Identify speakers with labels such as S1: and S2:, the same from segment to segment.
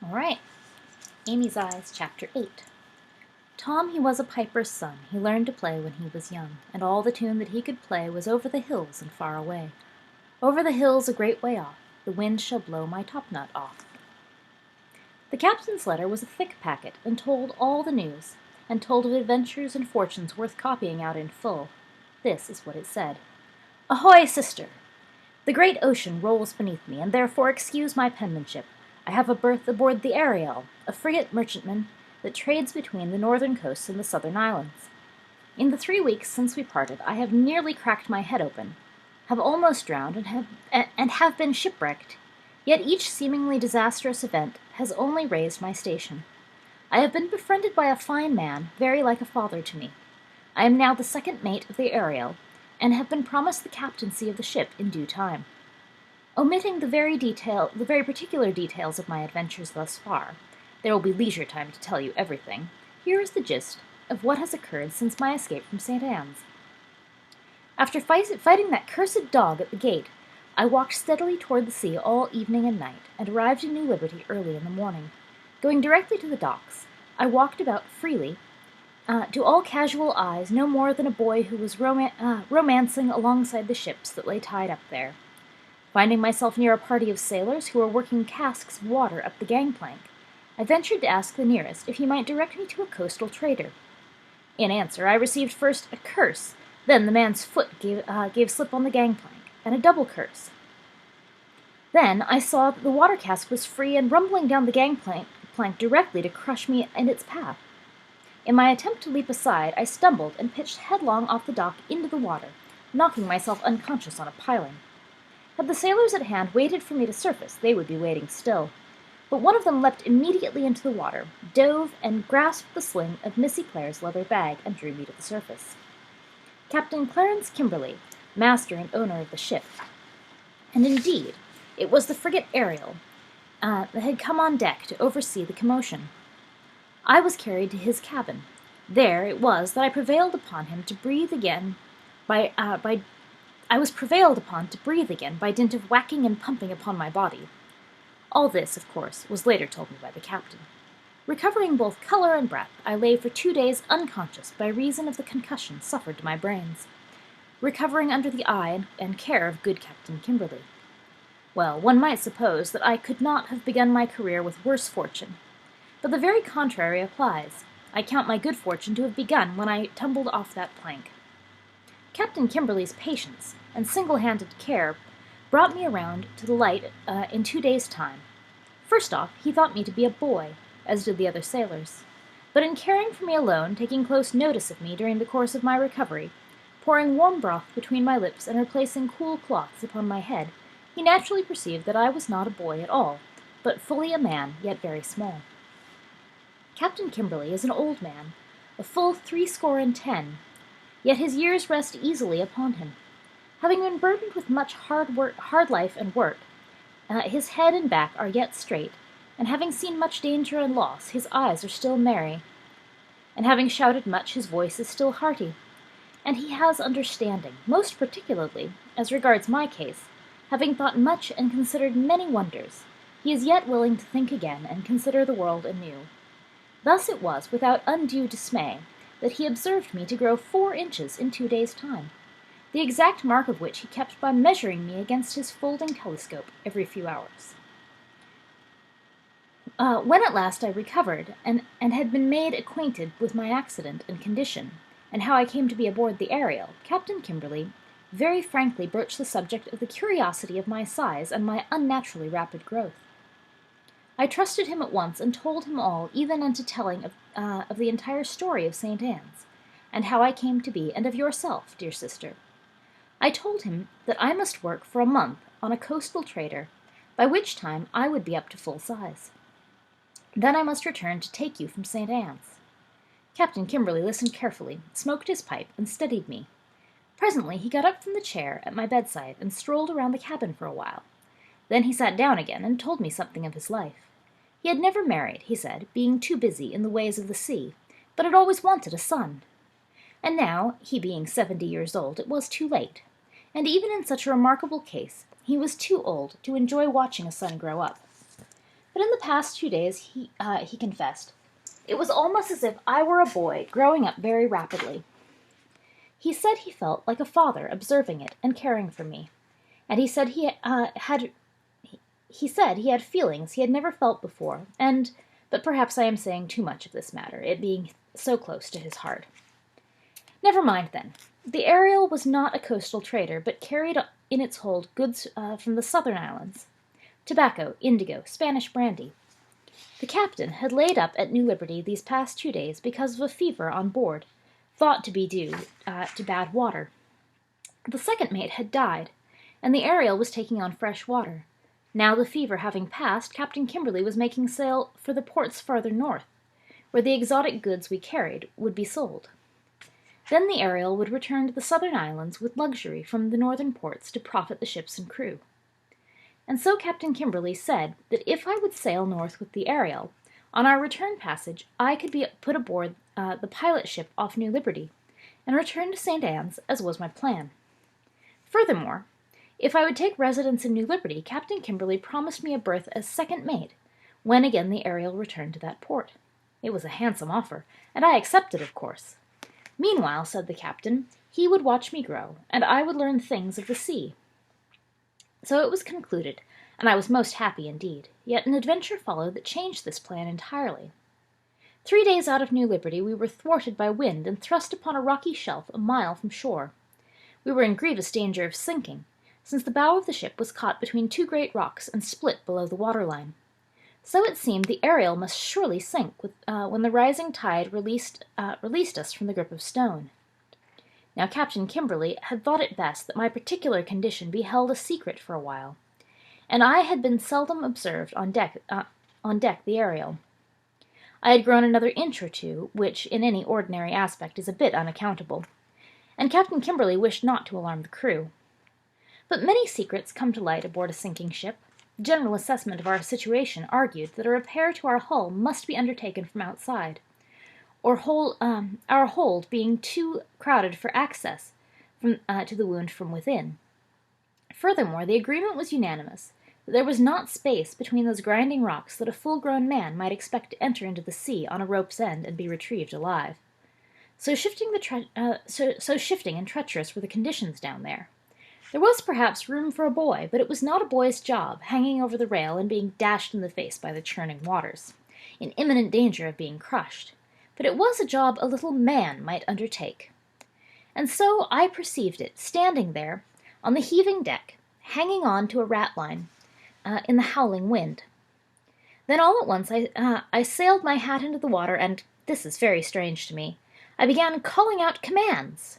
S1: All right, Amy's Eyes, Chapter 8. Tom, he was a piper's son. He learned to play when he was young, and all the tune that he could play was over the hills and far away. Over the hills a great way off, the wind shall blow my topknot off. The captain's letter was a thick packet, and told all the news, and told of adventures and fortunes worth copying out in full. This is what it said. Ahoy, sister! The great ocean rolls beneath me, and therefore excuse my penmanship. I have a berth aboard the Ariel, a frigate merchantman that trades between the northern coasts and the southern islands. In the 3 weeks since we parted, I have nearly cracked my head open, have almost drowned, and have been shipwrecked. Yet each seemingly disastrous event has only raised my station. I have been befriended by a fine man, very like a father to me. I am now the second mate of the Ariel, and have been promised the captaincy of the ship in due time. Omitting the very particular details of my adventures thus far, there will be leisure time to tell you everything. Here is the gist of what has occurred since my escape from St. Anne's. After fighting that cursed dog at the gate, I walked steadily toward the sea all evening and night, and arrived in New Liberty early in the morning. Going directly to the docks, I walked about freely, to all casual eyes no more than a boy who was romancing alongside the ships that lay tied up there. Finding myself near a party of sailors who were working casks of water up the gangplank, I ventured to ask the nearest if he might direct me to a coastal trader. In answer, I received first a curse, then the man's foot gave slip on the gangplank, and a double curse. Then I saw that the water cask was free and rumbling down the gangplank directly to crush me in its path. In my attempt to leap aside, I stumbled and pitched headlong off the dock into the water, knocking myself unconscious on a piling. Had the sailors at hand waited for me to surface, they would be waiting still. But one of them leapt immediately into the water, dove, and grasped the sling of Missy Clare's leather bag and drew me to the surface. Captain Clarence Kimberly, master and owner of the ship. And indeed, it was the frigate Ariel that had come on deck to oversee the commotion. I was carried to his cabin. There it was that I prevailed upon him to breathe again by dint of whacking and pumping upon my body. All this, of course, was later told me by the captain. Recovering both color and breath, I lay for 2 days unconscious by reason of the concussion suffered to my brains, recovering under the eye and care of good Captain Kimberly. Well, one might suppose that I could not have begun my career with worse fortune, but the very contrary applies. I count my good fortune to have begun when I tumbled off that plank. Captain Kimberly's patience and single-handed care brought me around to the light in 2 days' time. First off, he thought me to be a boy, as did the other sailors. But in caring for me alone, taking close notice of me during the course of my recovery, pouring warm broth between my lips and replacing cool cloths upon my head, he naturally perceived that I was not a boy at all, but fully a man, yet very small. Captain Kimberly is an old man, a full 70, yet his years rest easily upon him. Having been burdened with much hard life and work, his head and back are yet straight, and having seen much danger and loss, his eyes are still merry, and having shouted much, his voice is still hearty. And he has understanding, most particularly, as regards my case, having thought much and considered many wonders, he is yet willing to think again and consider the world anew. Thus it was, without undue dismay, that he observed me to grow 4 inches in 2 days' time, the exact mark of which he kept by measuring me against his folding telescope every few hours. When at last I recovered, and had been made acquainted with my accident and condition, and how I came to be aboard the Ariel, Captain Kimberly very frankly broached the subject of the curiosity of my size and my unnaturally rapid growth. I trusted him at once, and told him all, even unto telling of the entire story of St. Anne's, and how I came to be, and of yourself, dear sister. I told him that I must work for a month on a coastal trader, by which time I would be up to full size. Then I must return to take you from St. Anne's. Captain Kimberly listened carefully, smoked his pipe, and studied me. Presently he got up from the chair at my bedside and strolled around the cabin for a while. Then he sat down again and told me something of his life. He had never married, he said, being too busy in the ways of the sea, but had always wanted a son. And now, he being 70 years old, it was too late. And even in such a remarkable case, he was too old to enjoy watching a son grow up. But in the past 2 days, he confessed, it was almost as if I were a boy growing up very rapidly. He said he felt like a father observing it and caring for me, and he said he had feelings he had never felt before, but perhaps I am saying too much of this matter, it being so close to his heart. Never mind, then. The Ariel was not a coastal trader, but carried in its hold goods from the southern islands: tobacco, indigo, Spanish brandy. The captain had laid up at New Liberty these past 2 days because of a fever on board, thought to be due to bad water. The second mate had died, and the Ariel was taking on fresh water. Now, the fever having passed, Captain Kimberley was making sail for the ports farther north, where the exotic goods we carried would be sold. Then the Ariel would return to the southern islands with luxury from the northern ports to profit the ships and crew. And so Captain Kimberley said that if I would sail north with the Ariel, on our return passage I could be put aboard the pilot ship off New Liberty, and return to St. Anne's, as was my plan. Furthermore, if I would take residence in New Liberty, Captain Kimberley promised me a berth as second mate, when again the Ariel returned to that port. It was a handsome offer, and I accepted, of course. Meanwhile, said the captain, he would watch me grow, and I would learn things of the sea. So it was concluded, and I was most happy indeed. Yet an adventure followed that changed this plan entirely. 3 days out of New Liberty we were thwarted by wind and thrust upon a rocky shelf a mile from shore. We were in grievous danger of sinking, since the bow of the ship was caught between 2 great rocks and split below the waterline. So it seemed the Ariel must surely sink when the rising tide released us from the grip of stone. Now Captain Kimberley had thought it best that my particular condition be held a secret for a while, and I had been seldom observed on deck the Ariel. I had grown another inch or two, which in any ordinary aspect is a bit unaccountable, and Captain Kimberley wished not to alarm the crew. But many secrets come to light aboard a sinking ship. General assessment of our situation argued that a repair to our hull must be undertaken from outside, or our hold being too crowded for access to the wound from within. Furthermore, the agreement was unanimous that there was not space between those grinding rocks that a full-grown man might expect to enter into the sea on a rope's end and be retrieved alive. So shifting and treacherous were the conditions down there. There was perhaps room for a boy, but it was not a boy's job, hanging over the rail and being dashed in the face by the churning waters, in imminent danger of being crushed. But it was a job a little man might undertake. And so I perceived it, standing there, on the heaving deck, hanging on to a ratline, in the howling wind. Then all at once I sailed my hat into the water, and, this is very strange to me, I began calling out commands.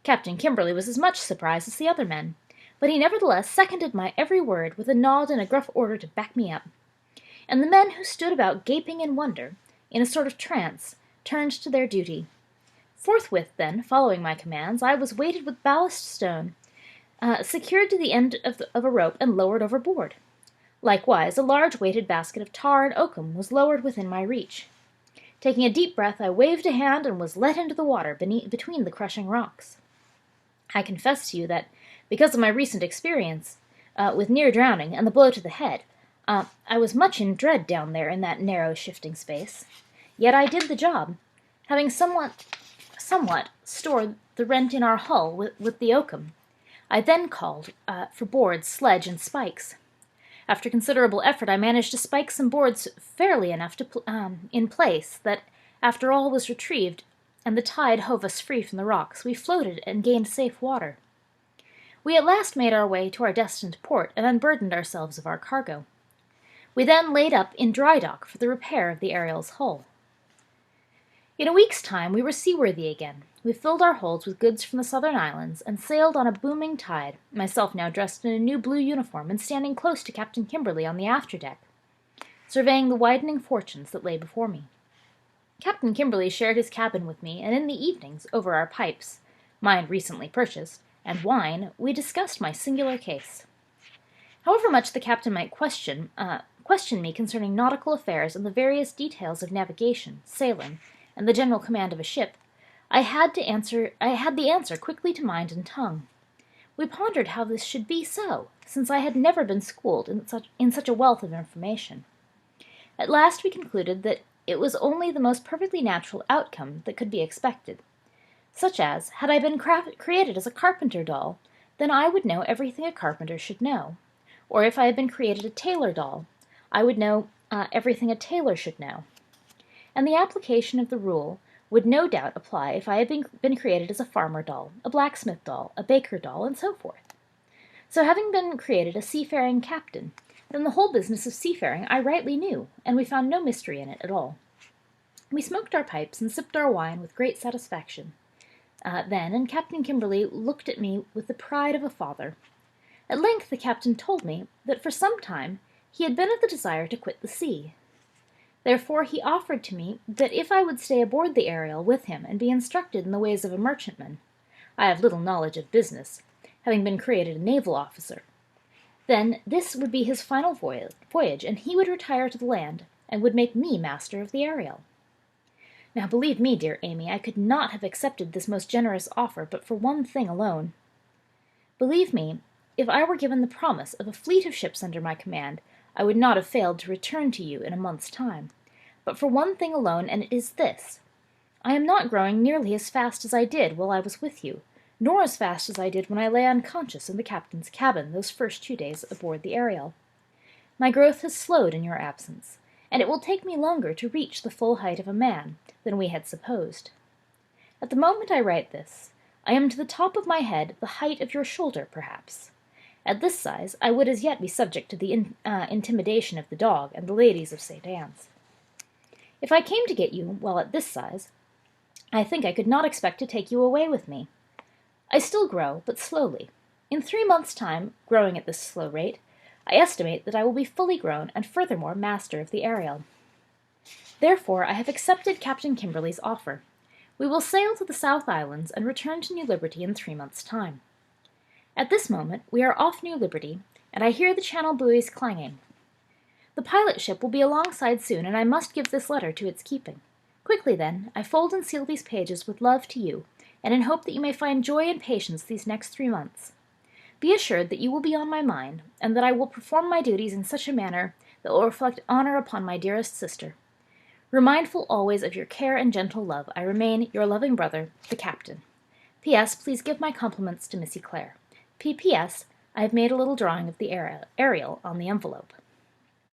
S1: Captain Kimberley was as much surprised as the other men, but he nevertheless seconded my every word with a nod and a gruff order to back me up. And the men who stood about gaping in wonder, in a sort of trance, turned to their duty. Forthwith, then, following my commands, I was weighted with ballast stone, secured to the end of a rope and lowered overboard. Likewise, a large weighted basket of tar and oakum was lowered within my reach. Taking a deep breath, I waved a hand and was let into the water between the crushing rocks. I confess to you that, because of my recent experience with near drowning and the blow to the head, I was much in dread down there in that narrow, shifting space. Yet I did the job, having somewhat stored the rent in our hull with the oakum. I then called for boards, sledge, and spikes. After considerable effort, I managed to spike some boards fairly enough in place that, after all was retrieved, and the tide hove us free from the rocks, we floated and gained safe water. We at last made our way to our destined port and unburdened ourselves of our cargo. We then laid up in dry dock for the repair of the Ariel's hull. In a week's time we were seaworthy again. We filled our holds with goods from the southern islands and sailed on a booming tide, myself now dressed in a new blue uniform and standing close to Captain Kimberley on the afterdeck, surveying the widening fortunes that lay before me. Captain Kimberley shared his cabin with me, and in the evenings, over our pipes, mine recently purchased, and wine, we discussed my singular case. However much the captain might question me concerning nautical affairs and the various details of navigation, sailing, and the general command of a ship, I had the answer quickly to mind and tongue. We pondered how this should be so, since I had never been schooled in such a wealth of information. At last we concluded that it was only the most perfectly natural outcome that could be expected, such as, had I been created as a carpenter doll, then I would know everything a carpenter should know, or if I had been created a tailor doll, I would know everything a tailor should know. And the application of the rule would no doubt apply if I had been created as a farmer doll, a blacksmith doll, a baker doll, and so forth. So having been created a seafaring captain, then the whole business of seafaring I rightly knew, and we found no mystery in it at all. We smoked our pipes and sipped our wine with great satisfaction. Then, and Captain Kimberley looked at me with the pride of a father. At length the captain told me that for some time he had been of the desire to quit the sea. Therefore he offered to me that if I would stay aboard the Ariel with him and be instructed in the ways of a merchantman, I have little knowledge of business, having been created a naval officer, then this would be his final voyage, and he would retire to the land, and would make me master of the Ariel. Now believe me, dear Amy, I could not have accepted this most generous offer but for one thing alone. Believe me, if I were given the promise of a fleet of ships under my command, I would not have failed to return to you in a month's time, but for one thing alone, and it is this. I am not growing nearly as fast as I did while I was with you, nor as fast as I did when I lay unconscious in the captain's cabin those first 2 days aboard the Ariel. My growth has slowed in your absence, and it will take me longer to reach the full height of a man than we had supposed. At the moment I write this, I am to the top of my head the height of your shoulder, perhaps. At this size, I would as yet be subject to the intimidation of the dog and the ladies of St. Anne's. If I came to get you while at this size, I think I could not expect to take you away with me. I still grow, but slowly. In 3 months' time, growing at this slow rate, I estimate that I will be fully grown and furthermore master of the Ariel. Therefore, I have accepted Captain Kimberley's offer. We will sail to the South Islands and return to New Liberty in 3 months' time. At this moment we are off New Liberty, and I hear the Channel buoys clanging. The pilot ship will be alongside soon, and I must give this letter to its keeping. Quickly, then, I fold and seal these pages with love to you, and in hope that you may find joy and patience these next 3 months. Be assured that you will be on my mind, and that I will perform my duties in such a manner that will reflect honor upon my dearest sister. Remindful always of your care and gentle love, I remain your loving brother, the Captain. P.S. Please give my compliments to Missy Clare. P.P.S. I have made a little drawing of the Ariel on the envelope.